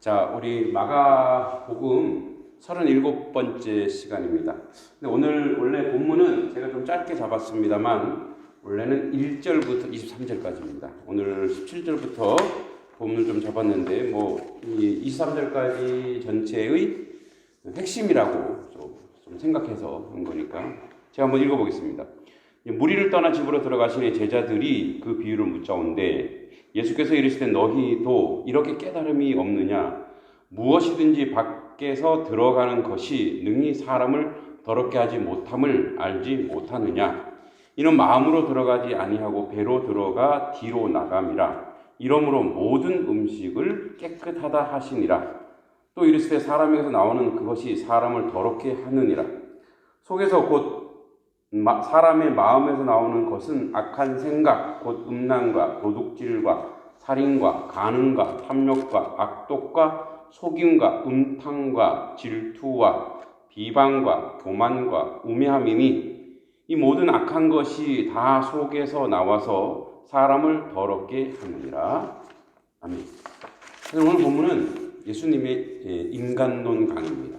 자, 우리 마가복음 37번째 시간입니다. 근데 오늘 원래 본문은 제가 좀 짧게 잡았습니다만 원래는 1절부터 23절까지입니다. 오늘 17절부터 본문을 좀 잡았는데 이 23절까지 전체의 핵심이라고 좀 생각해서 한 거니까 제가 한번 읽어보겠습니다. 무리를 떠나 집으로 들어가시니 제자들이 그 비유를 묻자온데 예수께서 이르시되 너희도 이렇게 깨달음이 없느냐? 무엇이든지 밖에서 들어가는 것이 능히 사람을 더럽게 하지 못함을 알지 못하느냐? 이는 마음으로 들어가지 아니하고 배로 들어가 뒤로 나감이라. 이러므로 모든 음식을 깨끗하다 하시니라. 또 이르시되 사람에게서 나오는 그것이 사람을 더럽게 하느니라. 속에서 곧 사람의 마음에서 나오는 것은 악한 생각, 곧 음란과 도둑질과 살인과 간음과 탐욕과 악독과 속임과 음탕과 질투와 비방과 교만과 우매함이니 이 모든 악한 것이 다 속에서 나와서 사람을 더럽게 하느니라. 아멘. 오늘 본문은 예수님의 인간론 강의입니다.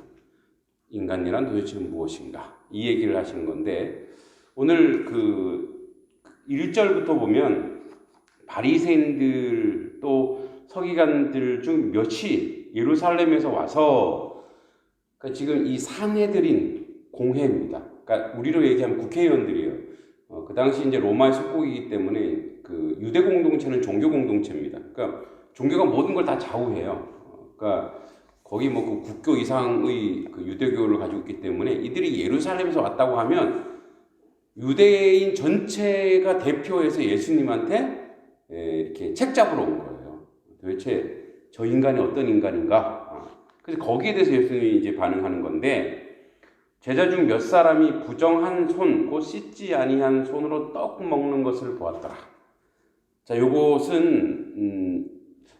인간이란 도대체 무엇인가? 이 얘기를 하시는 건데 오늘 1절부터 보면 바리새인들 또 서기관들 중 몇이 예루살렘에서 와서 그러니까 지금 이 산헤드린 공회입니다. 그러니까 우리로 얘기하면 국회의원들이에요. 그 당시 이제 로마의 속국이기 때문에 그 유대 공동체는 종교 공동체입니다. 그러니까 종교가 모든 걸 다 좌우해요. 그러니까 거기 그 국교 이상의 그 유대교를 가지고 있기 때문에 이들이 예루살렘에서 왔다고 하면 유대인 전체가 대표해서 예수님한테 이렇게 책 잡으러 온 거예요. 도대체 저 인간이 어떤 인간인가? 그래서 거기에 대해서 예수님이 이제 반응하는 건데 제자 중 몇 사람이 부정한 손, 곧 씻지 아니한 손으로 떡 먹는 것을 보았더라. 자, 요것은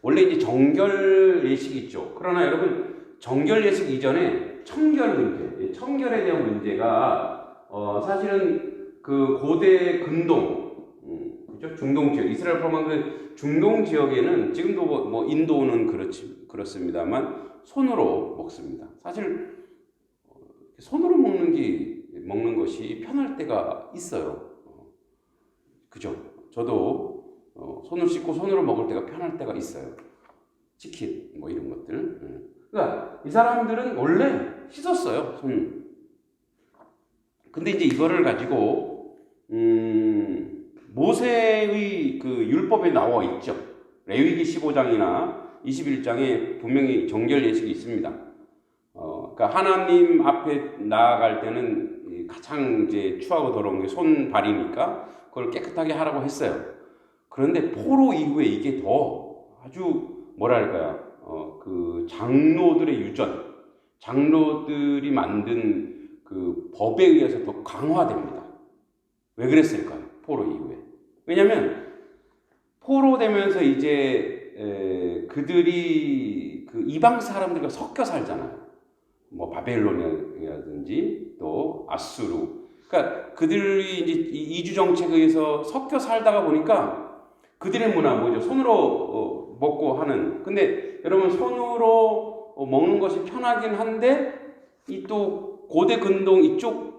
원래 이제 정결 예식이 있죠. 그러나 여러분 정결 예식 이전에 청결 문제, 청결에 대한 문제가 사실은 그 고대 근동, 그렇죠? 중동 지역, 이스라엘 포함한 그 중동 지역에는 지금도 뭐 인도는 그렇습니다만 손으로 먹습니다. 사실 손으로 먹는 것이 편할 때가 있어요. 그죠? 저도 손을 씻고 손으로 먹을 때가 편할 때가 있어요. 치킨 뭐 이런 것들. 그러니까 이 사람들은 원래 씻었어요, 손. 근데 이제 이거를 가지고 모세의 그 율법에 나와 있죠. 레위기 15장이나 21장에 분명히 정결 예식이 있습니다. 그러니까 하나님 앞에 나아갈 때는 가장 이제 추하고 더러운 게 손발이니까 그걸 깨끗하게 하라고 했어요. 그런데 포로 이후에 이게 더 아주 뭐랄까요? 그 장로들의 유전, 장로들이 만든 그 법에 의해서 더 강화됩니다. 왜 그랬을까요? 포로 이후에. 왜냐하면 포로 되면서 이제 그들이 그 이방 사람들과 섞여 살잖아요. 뭐 바벨론이라든지 또 아수르. 그러니까 그들이 이제 이주 정책에 의해서 섞여 살다가 보니까 그들의 문화 뭐죠? 손으로 먹고 하는. 근데 여러분 손으로 먹는 것이 편하긴 한데 이 또 고대 근동 이쪽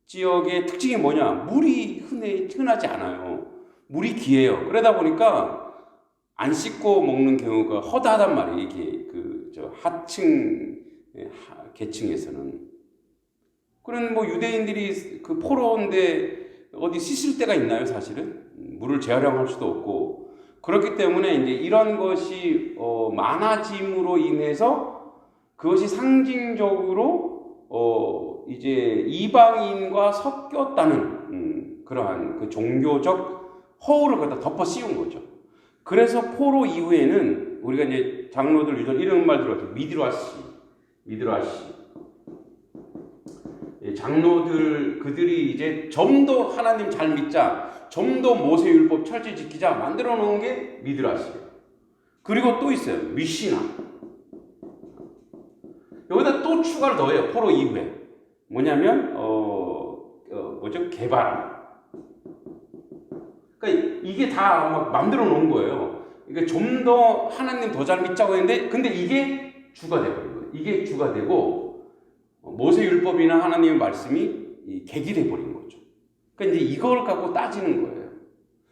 지역의 특징이 뭐냐? 물이 흔하지 않아요. 물이 귀해요. 그러다 보니까 안 씻고 먹는 경우가 허다하단 말이에요. 이게 하층 계층에서는. 그런 유대인들이 그 포로인데 어디 씻을 데가 있나요, 사실은? 물을 재활용할 수도 없고. 그렇기 때문에 이제 이런 것이 많아짐으로 인해서 그것이 상징적으로 이제 이방인과 섞였다는 그러한 그 종교적 허울을 갖다 덮어 씌운 거죠. 그래서 포로 이후에는 우리가 이제 장로들 유전 이런 말 들었죠. 미드라시. 장로들 그들이 이제 좀 더 하나님 잘 믿자, 좀 더 모세 율법 철저히 지키자 만들어 놓은 게 미드라시예요. 그리고 또 있어요. 미시나. 여기다 또 추가를 더해요. 포로 이후에. 뭐냐면 개발. 그러니까 이게 다 막 만들어 놓은 거예요. 그러니까 좀 더 하나님 더 잘 믿자고 했는데 근데 이게 주가 되버린 거예요. 이게 주가 되고 모세율법이나 하나님의 말씀이 객이 돼버린 거죠. 그러니까 이제 이걸 갖고 따지는 거예요.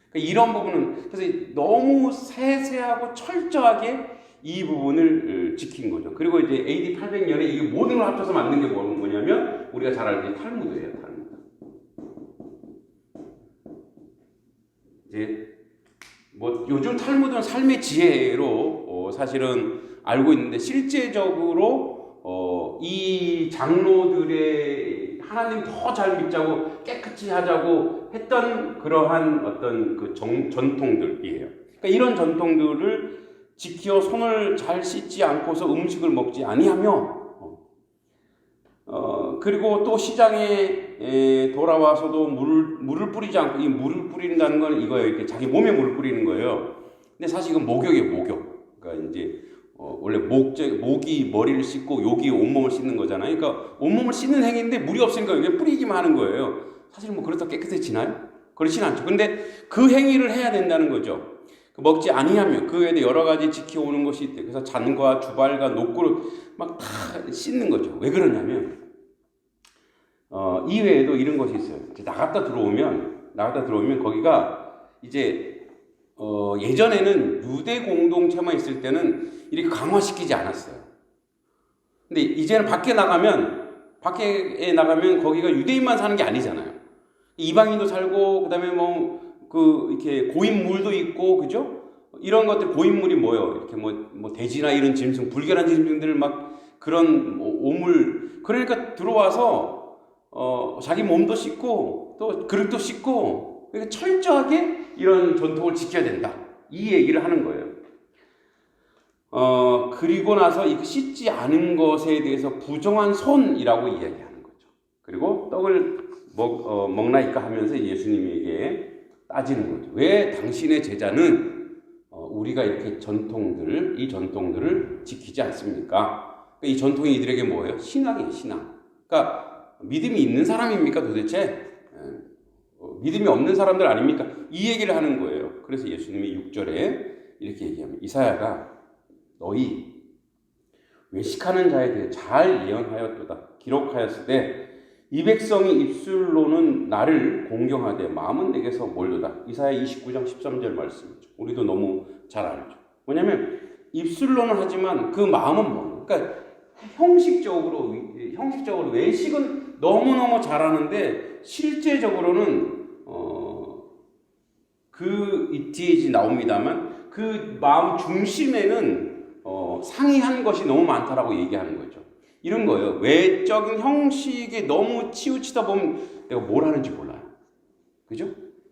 그러니까 이런 부분은 그래서 너무 세세하고 철저하게 이 부분을 지킨 거죠. 그리고 이제 AD 800년에 이게 모든 걸 합쳐서 만든 게 뭐냐면 우리가 잘 알고 탈무드예요. 탈무드. 이제 뭐 요즘 탈무드는 삶의 지혜로 사실은 알고 있는데 실제적으로 이 장로들의 하나님 더 잘 믿자고 깨끗이 하자고 했던 그러한 어떤 그 전통들이에요. 그러니까 이런 전통들을 지켜 손을 잘 씻지 않고서 음식을 먹지 아니하며 그리고 또 시장에 돌아와서도 물을 뿌리지 않고 이 물을 뿌린다는 건 이거예요. 이렇게 자기 몸에 물을 뿌리는 거예요. 근데 사실 이건 목욕이에요, 목욕. 그러니까 이제 원래 목이 머리를 씻고 욕이 온몸을 씻는 거잖아요. 그러니까 온몸을 씻는 행위인데 물이 없으니까 이게 뿌리기만 하는 거예요. 사실 뭐 그렇다고 깨끗해지나요? 그렇진 않죠. 근데 그 행위를 해야 된다는 거죠. 먹지 아니하며 그 외에도 여러 가지 지켜오는 것이 있대. 그래서 잔과 주발과 녹구를 막 다 씻는 거죠. 왜 그러냐면 이외에도 이런 것이 있어요. 나갔다 들어오면 거기가 이제 예전에는 유대 공동체만 있을 때는 이렇게 강화시키지 않았어요. 근데 이제는 밖에 나가면 거기가 유대인만 사는 게 아니잖아요. 이방인도 살고 그다음에 이렇게 고인물도 있고 그죠? 이런 것들 고인물이 뭐예요? 이렇게 뭐 돼지나 이런 짐승, 불결한 짐승들을 막 그런 오물 그러니까 들어와서 자기 몸도 씻고 또 그릇도 씻고 그러니까 철저하게 이런 전통을 지켜야 된다. 이 얘기를 하는 거예요. 그리고 나서 이 씻지 않은 것에 대해서 부정한 손이라고 이야기하는 거죠. 그리고 떡을 먹나이까 하면서 예수님에게 따지는 거죠. 왜 당신의 제자는 우리가 이렇게 이 전통들을 지키지 않습니까? 그러니까 이 전통이 이들에게 뭐예요? 신앙이에요, 신앙. 그러니까 믿음이 있는 사람입니까 도대체? 믿음이 없는 사람들 아닙니까? 이 얘기를 하는 거예요. 그래서 예수님이 6절에 이렇게 얘기합니다. 이사야가 너희 외식하는 자에 대해 잘 예언하였도다. 기록하였을 때 이 백성이 입술로는 나를 공경하되 마음은 내게서 멀도다. 이사야 29장 13절 말씀이죠. 우리도 너무 잘 알죠. 뭐냐면 입술로는 하지만 그 마음은 멀어. 그러니까 형식적으로 외식은 너무너무 잘하는데 실제적으로는 그 뒤에 나옵니다만 그 마음 중심에는 상이한 것이 너무 많다라고 얘기하는 거죠. 이런 거예요. 외적인 형식에 너무 치우치다 보면 내가 뭘 하는지 몰라요. 그죠?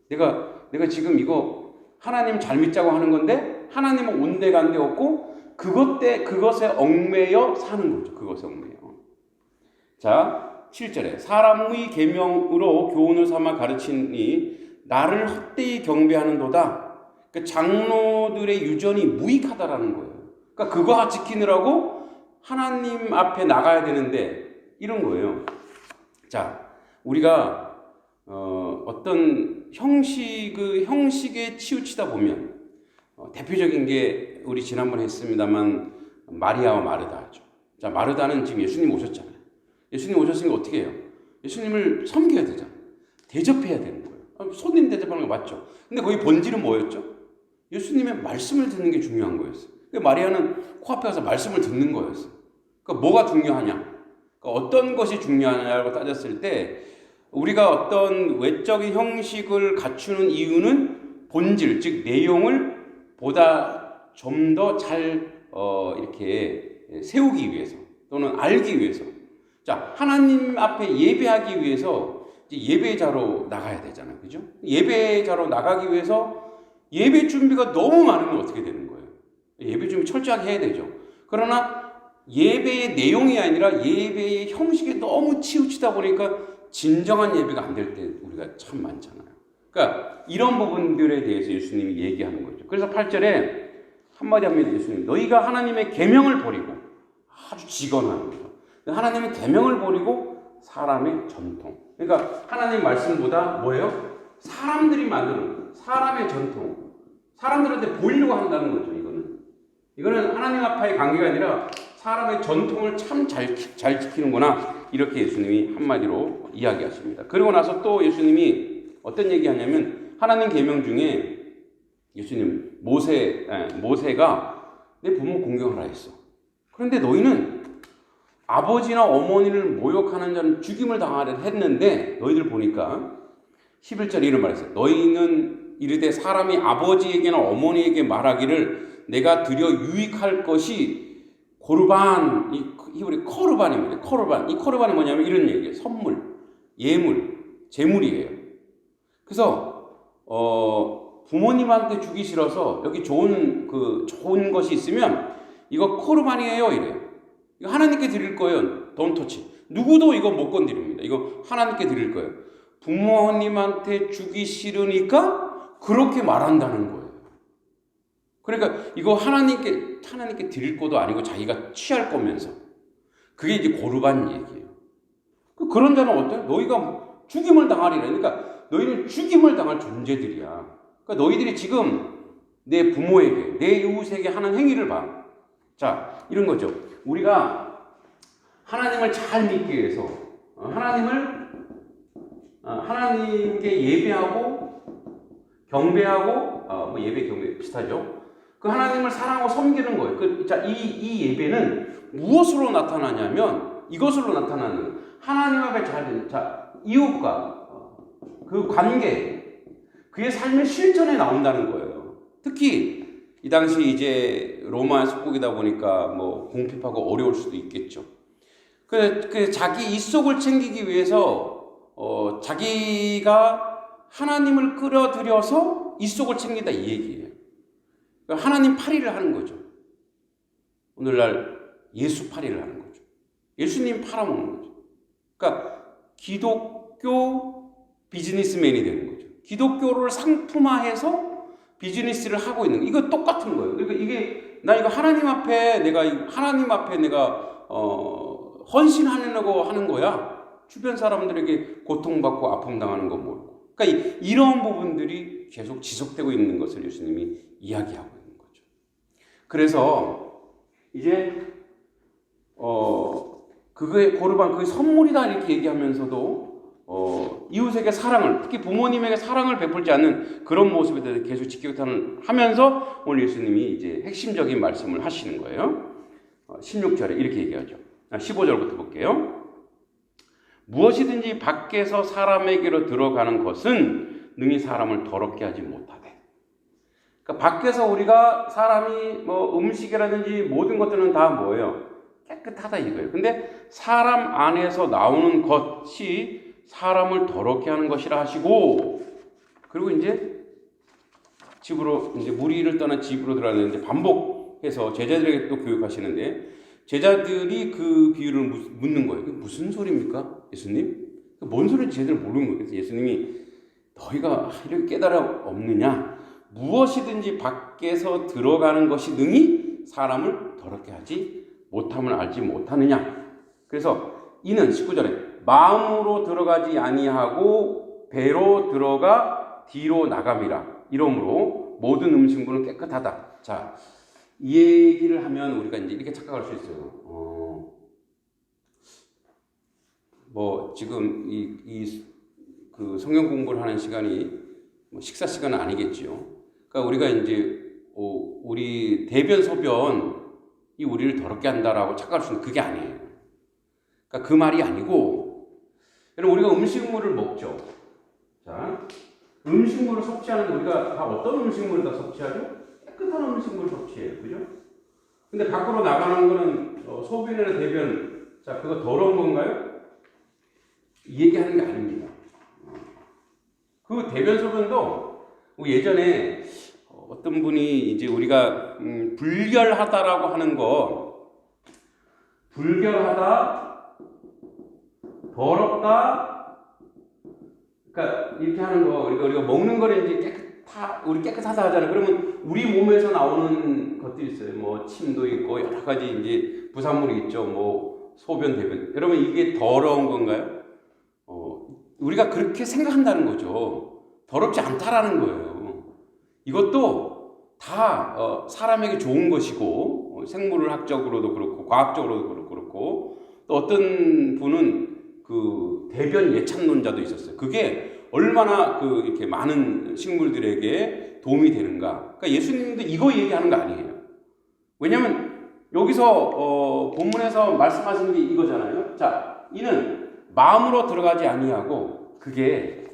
내가 지금 이거 하나님 잘 믿자고 하는 건데 하나님은 온데간데 없고 그것에 얽매여 사는 거죠. 그것에 얽매여. 자, 7절에 사람의 계명으로 교훈을 삼아 가르치니 나를 헛되이 경배하는도다. 그러니까 장로들의 유전이 무익하다라는 거예요. 그러니까 그거 지키느라고 하나님 앞에 나가야 되는데 이런 거예요. 자, 우리가 어떤 형식에 치우치다 보면 대표적인 게 우리 지난번에 했습니다만 마리아와 마르다죠. 자, 마르다는 지금 예수님 오셨잖아요. 예수님 오셨으니까 어떻게 해요? 예수님을 섬겨야 되잖아요. 대접해야 되는 거예요. 손님 대접하는 거 맞죠? 근데 거기 본질은 뭐였죠? 예수님의 말씀을 듣는 게 중요한 거였어요. 마리아는 코앞에 가서 말씀을 듣는 거였어요. 그러니까 뭐가 중요하냐? 그러니까 어떤 것이 중요하냐고 따졌을 때 우리가 어떤 외적인 형식을 갖추는 이유는 본질, 즉 내용을 보다 좀 더 잘 이렇게 세우기 위해서 또는 알기 위해서. 자, 하나님 앞에 예배하기 위해서 예배자로 나가야 되잖아요. 그죠? 예배자로 나가기 위해서 예배 준비가 너무 많으면 어떻게 되는 거예요? 예배 준비 철저하게 해야 되죠. 그러나 예배의 내용이 아니라 예배의 형식에 너무 치우치다 보니까 진정한 예배가 안 될 때 우리가 참 많잖아요. 그러니까 이런 부분들에 대해서 예수님이 얘기하는 거죠. 그래서 8절에 한마디 합니다. 예수님, 너희가 하나님의 계명을 버리고 아주 직언하는 거죠. 하나님의 계명을 버리고 사람의 전통. 그러니까 하나님 말씀보다 뭐예요? 사람들이 만드는 사람의 전통. 사람들한테 보이려고 한다는 거죠. 이거는 하나님 앞과의 관계가 아니라 사람의 전통을 참 잘 지키는구나, 이렇게 예수님이 한마디로 이야기하십니다. 그리고 나서 또 예수님이 어떤 얘기하냐면, 하나님 계명 중에 예수님 모세가 내 부모 공경하라 했어. 그런데 너희는 아버지나 어머니를 모욕하는 자는 죽임을 당하려 했는데, 너희들 보니까 11절에 이런 말했어요. 너희는 이르되 사람이 아버지에게나 어머니에게 말하기를 내가 드려 유익할 것이 고르반, 이 히브리 코르반입니다. 코르반. 이 코르반이 뭐냐면 이런 얘기예요. 선물, 예물, 제물이에요. 그래서 부모님한테 주기 싫어서 여기 좋은 것이 있으면 이거 코르반이에요, 이래요. 이거 하나님께 드릴 거예요. Don't touch. 누구도 이거 못 건드립니다. 이거 하나님께 드릴 거예요. 부모님한테 주기 싫으니까 그렇게 말한다는 거예요. 그러니까 이거 하나님께 드릴 것도 아니고 자기가 취할 거면서, 그게 이제 고르반 얘기예요. 그런 자는 어때요? 너희가 죽임을 당하리라. 그러니까 너희는 죽임을 당할 존재들이야. 그러니까 너희들이 지금 내 부모에게, 내 이웃에게 하는 행위를 봐. 자, 이런 거죠. 우리가 하나님을 잘 믿기 위해서 하나님께 예배하고 경배하고, 예배 경배 비슷하죠. 그 하나님을 사랑하고 섬기는 거예요. 자, 이 예배는 무엇으로 나타나냐면, 이것으로 나타나는 하나님 앞에 이웃과 그 관계, 그의 삶의 실천에 나온다는 거예요. 특히 이 당시 이제 로마 속국이다 보니까 뭐 공핍하고 어려울 수도 있겠죠. 자기 이속을 챙기기 위해서 자기가 하나님을 끌어들여서 이속을 챙긴다, 이 얘기예요. 그러니까 하나님 파리를 하는 거죠. 오늘날 예수 파리를 하는 거죠. 예수님 팔아먹는 거죠. 그러니까 기독교 비즈니스맨이 되는 거죠. 기독교를 상품화해서 비즈니스를 하고 있는 거. 이거 똑같은 거예요. 그러니까 이거 하나님 앞에 내가 헌신하려고 하는 거야. 주변 사람들에게 고통받고 아픔 당하는 건 모르고. 그러니까 이런 부분들이 계속 지속되고 있는 것을 예수님이 이야기하고 있는 거죠. 그래서 이제 그게 고르반, 그게 선물이다, 이렇게 얘기하면서도 이웃에게 사랑을, 특히 부모님에게 사랑을 베풀지 않는 그런 모습에 대해서 계속 직격탄을 하면서 오늘 예수님이 이제 핵심적인 말씀을 하시는 거예요. 16절에 이렇게 얘기하죠. 15절부터 볼게요. 무엇이든지 밖에서 사람에게로 들어가는 것은 능히 사람을 더럽게 하지 못하되. 그러니까 밖에서 우리가 사람이 음식이라든지 모든 것들은 다 뭐예요? 깨끗하다 이거예요. 근데 사람 안에서 나오는 것이 사람을 더럽게 하는 것이라 하시고, 그리고 이제 무리를 떠나 집으로 들어가는데 반복해서 제자들에게 또 교육하시는데, 제자들이 그 비유를 묻는 거예요. 무슨 소리입니까, 예수님? 뭔 소리인지 제대로 모르는 거예요. 그래서 예수님이 너희가 이렇게 깨달아 없느냐? 무엇이든지 밖에서 들어가는 것이 능히 사람을 더럽게 하지 못함을 알지 못하느냐? 그래서 이는 19절에 마음으로 들어가지 아니하고 배로 들어가 뒤로 나감이라. 이러므로 모든 음식물은 깨끗하다. 자, 이 얘기를 하면 우리가 이제 이렇게 착각할 수 있어요. 지금 그 성경 공부를 하는 시간이 식사 시간은 아니겠지요. 그러니까 우리가 이제 우리 대변 소변이 우리를 더럽게 한다라고 착각할 수 있는, 그게 아니에요. 그러니까 그 말이 아니고, 여러분, 우리가 음식물을 먹죠. 자, 음식물을 섭취하는데 우리가 다 어떤 음식물을 다 섭취하죠? 깨끗한 음식물을 섭취해요. 그죠? 근데 밖으로 나가는 거는 소변이나 대변, 자, 그거 더러운 건가요? 이 얘기하는 게 아닙니다. 그 대변 소변도 예전에 어떤 분이 이제 우리가 불결하다라고 하는 거, 불결하다, 더럽다, 그러니까 이렇게 하는 거, 우리가 먹는 거를 이제 우리 깨끗하다 하잖아요. 그러면 우리 몸에서 나오는 것들이 있어요. 뭐 침도 있고 여러 가지 이제 부산물이 있죠. 소변, 대변. 여러분, 이게 더러운 건가요? 우리가 그렇게 생각한다는 거죠. 더럽지 않다라는 거예요. 이것도 다 사람에게 좋은 것이고 생물학적으로도 그렇고 과학적으로도 그렇고 또 어떤 분은 그 대변 예찬론자도 있었어요. 그게 얼마나 이렇게 많은 식물들에게 도움이 되는가. 그러니까 예수님도 이거 얘기하는 거 아니에요. 왜냐하면 여기서 본문에서 말씀하시는 게 이거잖아요. 자, 이는 마음으로 들어가지 아니하고 그게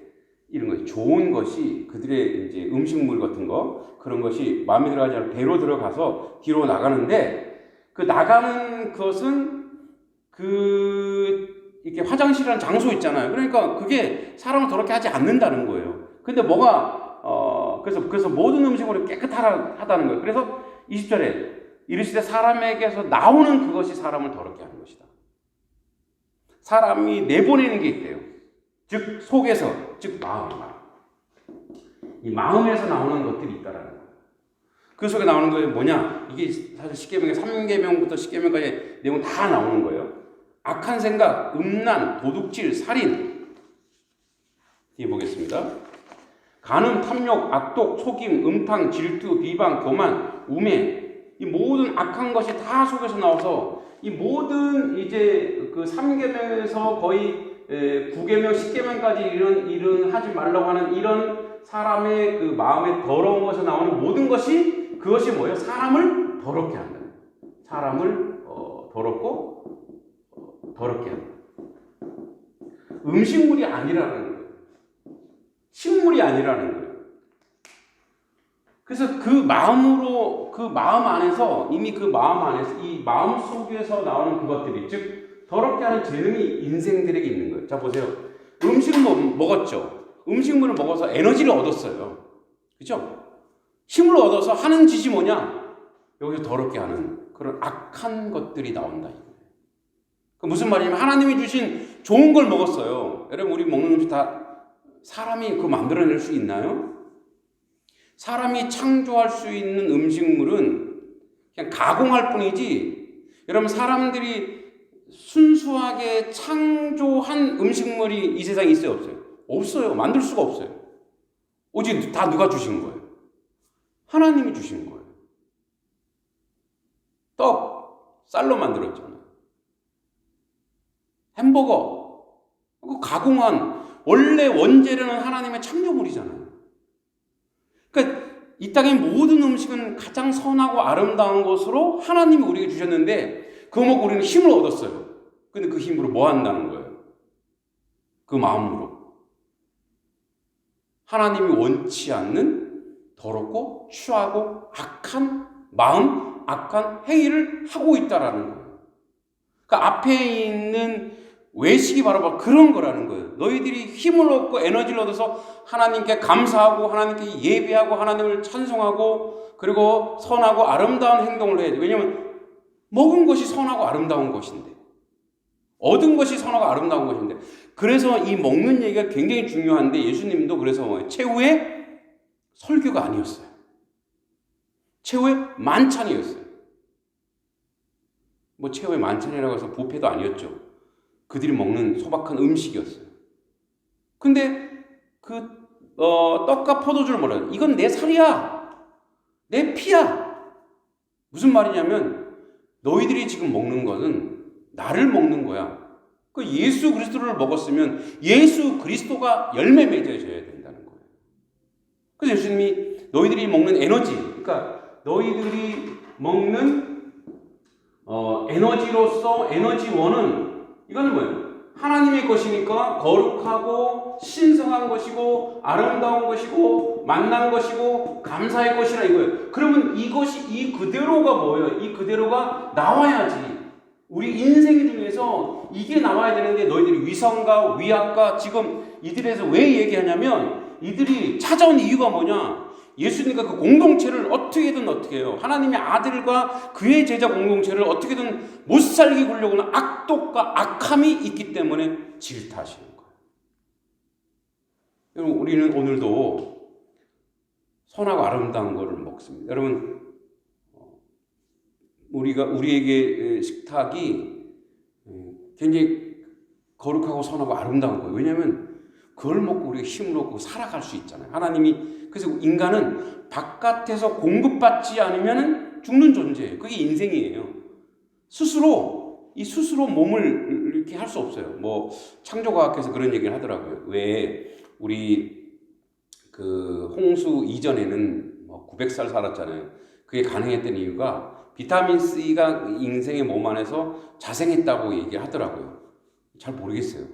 이런 것이 좋은 것이 그들의 이제 음식물 같은 거 그런 것이 마음에 들어가지 않고 배로 들어가서 뒤로 나가는데 그 나가는 것은 이렇게 화장실이라는 장소 있잖아요. 그러니까 그게 사람을 더럽게 하지 않는다는 거예요. 근데 그래서 모든 음식물이 깨끗하다는 거예요. 그래서 20절에 이르시되 사람에게서 나오는 그것이 사람을 더럽게 하는 것이다. 사람이 내보내는 게 있대요. 즉 속에서, 즉 이 마음에서 나오는 것들이 있다라는 거예요. 그 속에 나오는 게 뭐냐? 이게 사실 십계명의 3계명부터 10계명까지 내용 다 나오는 거예요. 악한 생각, 음란, 도둑질, 살인. 뒤에 보겠습니다. 간음, 탐욕, 악독, 속임, 음탕, 질투, 비방, 교만, 우매. 이 모든 악한 것이 다 속에서 나와서 이 모든 이제 그 3계명에서 거의 9계명, 10계명까지 이런 하지 말라고 하는 이런 사람의 그 마음에 더러운 것에서 나오는 모든 것이 그것이 뭐예요? 사람을 더럽게 한다. 사람을 더럽게 한다. 음식물이 아니라는 거예요. 식물이 아니라는 거예요. 그래서 그 마음 안에서 이미 그 마음 안에서 이 마음 속에서 나오는 그것들이 즉 더럽게 하는 재능이 인생들에게 있는 거예요. 자 보세요. 음식을 먹었죠. 음식물을 먹어서 에너지를 얻었어요. 그렇죠? 힘을 얻어서 하는 짓이 뭐냐? 여기서 더럽게 하는 그런 악한 것들이 나온다. 그 무슨 말이냐면 하나님이 주신 좋은 걸 먹었어요. 여러분 우리 먹는 음식 다 사람이 그거 만들어낼 수 있나요? 사람이 창조할 수 있는 음식물은 그냥 가공할 뿐이지 여러분 사람들이 순수하게 창조한 음식물이 이 세상에 있어요? 없어요? 없어요. 만들 수가 없어요. 오직 다 누가 주신 거예요? 하나님이 주신 거예요. 떡, 쌀로 만들었잖아요. 햄버거, 그 가공한 원래 원재료는 하나님의 창조물이잖아요. 그러니까 이 땅의 모든 음식은 가장 선하고 아름다운 것으로 하나님이 우리에게 주셨는데 그거 먹고 우리는 힘을 얻었어요. 근데 그 힘으로 뭐 한다는 거예요? 그 마음으로 하나님이 원치 않는 더럽고 추하고 악한 마음, 악한 행위를 하고 있다라는 거예요. 그러니까 앞에 있는 외식이 바로 그런 거라는 거예요. 너희들이 힘을 얻고 에너지를 얻어서 하나님께 감사하고 하나님께 예배하고 하나님을 찬송하고 그리고 선하고 아름다운 행동을 해야 돼요. 왜냐하면 먹은 것이 선하고 아름다운 것인데 얻은 것이 선하고 아름다운 것인데 그래서 이 먹는 얘기가 굉장히 중요한데 예수님도 그래서 최후의 설교가 아니었어요. 최후의 만찬이었어요. 뭐 최후의 만찬이라고 해서 뷔페도 아니었죠. 그들이 먹는 소박한 음식이었어요. 근데 떡과 포도주를 뭐라 이건 내 살이야. 내 피야. 무슨 말이냐면 너희들이 지금 먹는 것은 나를 먹는 거야. 그 예수 그리스도를 먹었으면 예수 그리스도가 열매 맺어져야 된다는 거예요. 그래서 예수님이 너희들이 먹는 에너지, 그러니까 너희들이 먹는 에너지로서 에너지원은 이건 뭐예요? 하나님의 것이니까 거룩하고 신성한 것이고 아름다운 것이고 만난 것이고 감사의 것이라 이거예요. 그러면 이것이 이 그대로가 뭐예요? 이 그대로가 나와야지. 우리 인생 중에서 이게 나와야 되는데 너희들이 위선과 위압과 지금 이들에서 왜 얘기하냐면 이들이 찾아온 이유가 뭐냐? 예수님과 그 공동체를 어떻게 해요? 하나님의 아들과 그의 제자 공동체를 어떻게든 못 살게 굴려고 하는 악독과 악함이 있기 때문에 질타하시는 거예요. 여러분 우리는 오늘도 선하고 아름다운 것을 먹습니다. 여러분 우리에게 식탁이 굉장히 거룩하고 선하고 아름다운 거예요. 왜냐하면 그걸 먹고 우리가 힘을 얻고 살아갈 수 있잖아요. 하나님이 그래서 인간은 바깥에서 공급받지 않으면 죽는 존재예요. 그게 인생이에요. 스스로 몸을 이렇게 할 수 없어요. 뭐 창조과학에서 그런 얘기를 하더라고요. 왜 우리 그 홍수 이전에는 뭐 900살 살았잖아요. 그게 가능했던 이유가 비타민 C가 인생의 몸 안에서 자생했다고 얘기하더라고요. 잘 모르겠어요.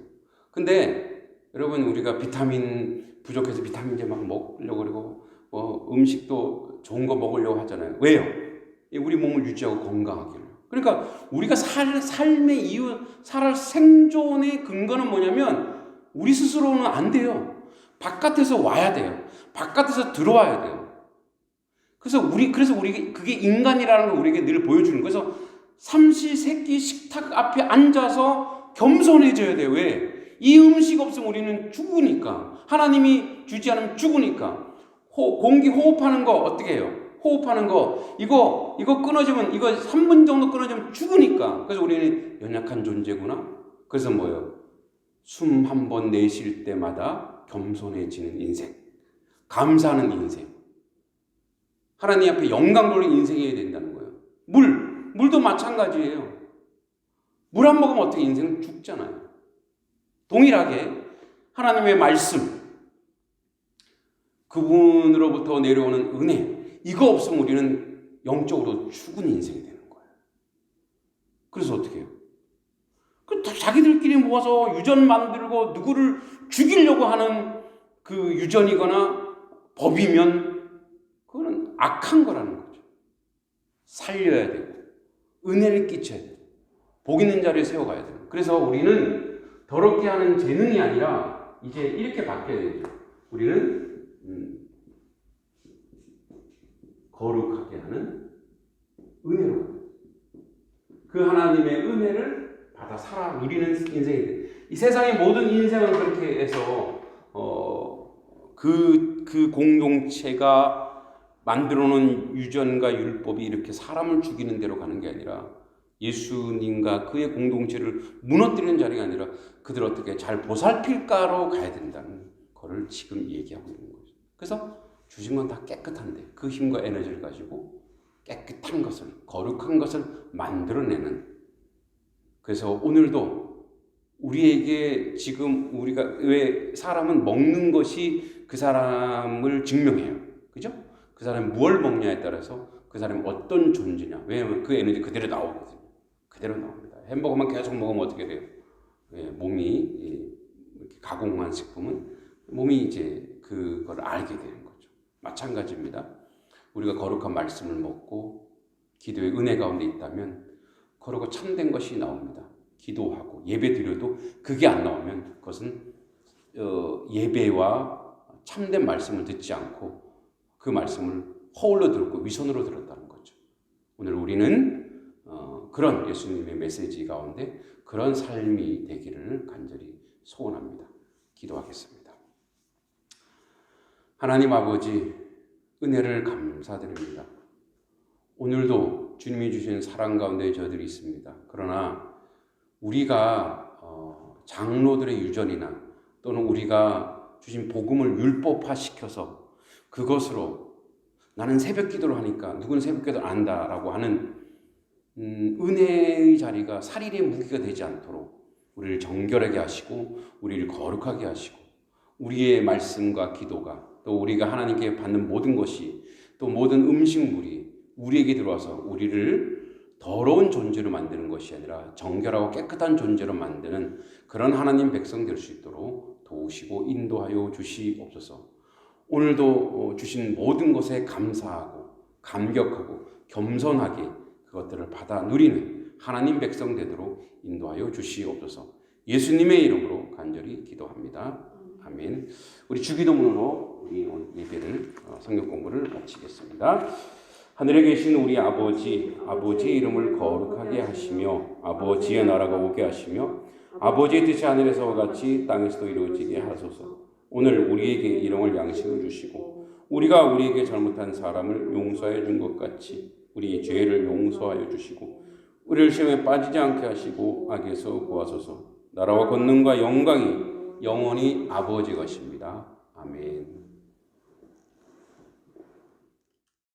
근데 여러분 우리가 비타민 부족해서 비타민제 막 먹으려고 그러고 뭐 음식도 좋은 거 먹으려고 하잖아요. 왜요? 우리 몸을 유지하고 건강하기를. 그러니까 우리가 삶의 이유, 살 생존의 근거는 뭐냐면 우리 스스로는 안 돼요. 바깥에서 와야 돼요. 바깥에서 들어와야 돼요. 그래서 우리 그게 인간이라는 걸 우리에게 늘 보여주는 거예요. 그래서 삼시세끼 식탁 앞에 앉아서 겸손해져야 돼요. 왜? 이 음식 없으면 우리는 죽으니까. 하나님이 주지 않으면 죽으니까. 공기 호흡하는 거 어떻게 해요? 호흡하는 거 이거 끊어지면 이거 3분 정도 끊어지면 죽으니까. 그래서 우리는 연약한 존재구나. 그래서 뭐예요? 숨 한 번 내쉴 때마다 겸손해지는 인생. 감사하는 인생. 하나님 앞에 영광 돌리는 인생이어야 된다는 거예요. 물도 마찬가지예요. 물 안 먹으면 어떻게 인생은 죽잖아요. 동일하게 하나님의 말씀, 그분으로부터 내려오는 은혜, 이거 없으면 우리는 영적으로 죽은 인생이 되는 거예요. 그래서 어떻게 해요? 자기들끼리 모아서 유전 만들고 누구를 죽이려고 하는 그 유전이거나 법이면 그거는 악한 거라는 거죠. 살려야 되고 은혜를 끼쳐야 되고 복 있는 자리에 세워가야 돼요. 그래서 우리는 더럽게 하는 재능이 아니라 이제 이렇게 바뀌어야 되죠. 우리는 거룩하게 하는 은혜로 그 하나님의 은혜를 받아 살아 누리는 인생이 돼요. 이 세상의 모든 인생은 그렇게 해서 그 공동체가 만들어놓은 유전과 율법이 이렇게 사람을 죽이는 대로 가는 게 아니라 예수님과 그의 공동체를 무너뜨리는 자리가 아니라 그들 어떻게 잘 보살필까로 가야 된다는 거를 지금 얘기하고 있는 거죠. 그래서 주신 건 다 깨끗한데 그 힘과 에너지를 가지고 깨끗한 것을, 거룩한 것을 만들어내는. 그래서 오늘도 우리에게 지금 우리가 왜 사람은 먹는 것이 그 사람을 증명해요. 그죠? 그 사람이 무엇을 먹냐에 따라서 그 사람이 어떤 존재냐. 왜냐하면 그 에너지 그대로 나오거든요. 그대로 나옵니다. 햄버거만 계속 먹으면 어떻게 돼요? 몸이 이렇게 가공한 식품은 몸이 이제 그걸 알게 되는 거죠. 마찬가지입니다. 우리가 거룩한 말씀을 먹고 기도의 은혜 가운데 있다면 거룩하고 참된 것이 나옵니다. 기도하고 예배 드려도 그게 안 나오면 그것은 예배와 참된 말씀을 듣지 않고 그 말씀을 허울로 들었고 위선으로 들었다는 거죠. 오늘 우리는 그런 예수님의 메시지 가운데 그런 삶이 되기를 간절히 소원합니다. 기도하겠습니다. 하나님 아버지, 은혜를 감사드립니다. 오늘도 주님이 주신 사랑 가운데 저들이 있습니다. 그러나 우리가 장로들의 유전이나 또는 우리가 주신 복음을 율법화시켜서 그것으로 나는 새벽 기도를 하니까 누구는 새벽 기도를 안 한다라고 하는 은혜의 자리가 살인의 무기가 되지 않도록 우리를 정결하게 하시고 우리를 거룩하게 하시고 우리의 말씀과 기도가 또 우리가 하나님께 받는 모든 것이 또 모든 음식물이 우리에게 들어와서 우리를 더러운 존재로 만드는 것이 아니라 정결하고 깨끗한 존재로 만드는 그런 하나님 백성 될 수 있도록 도우시고 인도하여 주시옵소서. 오늘도 주신 모든 것에 감사하고 감격하고 겸손하게 그것들을 받아 누리는 하나님 백성 되도록 인도하여 주시옵소서. 예수님의 이름으로 간절히 기도합니다. 아멘. 우리 주기도문으로 우리 오늘 예배를 성경 공부를 마치겠습니다. 하늘에 계신 우리 아버지, 아버지의 이름을 거룩하게 하시며 아버지의 나라가 오게 하시며 아버지의 뜻이 하늘에서와 같이 땅에서도 이루어지게 하소서. 오늘 우리에게 일용할 양식을 주시고 우리가 우리에게 잘못한 사람을 용서해 준 것 같이 우리의 죄를 용서하여 주시고 우리를 시험에 빠지지 않게 하시고 악에서 구하소서. 나라와 권능과 영광이 영원히 아버지 것입니다. 아멘.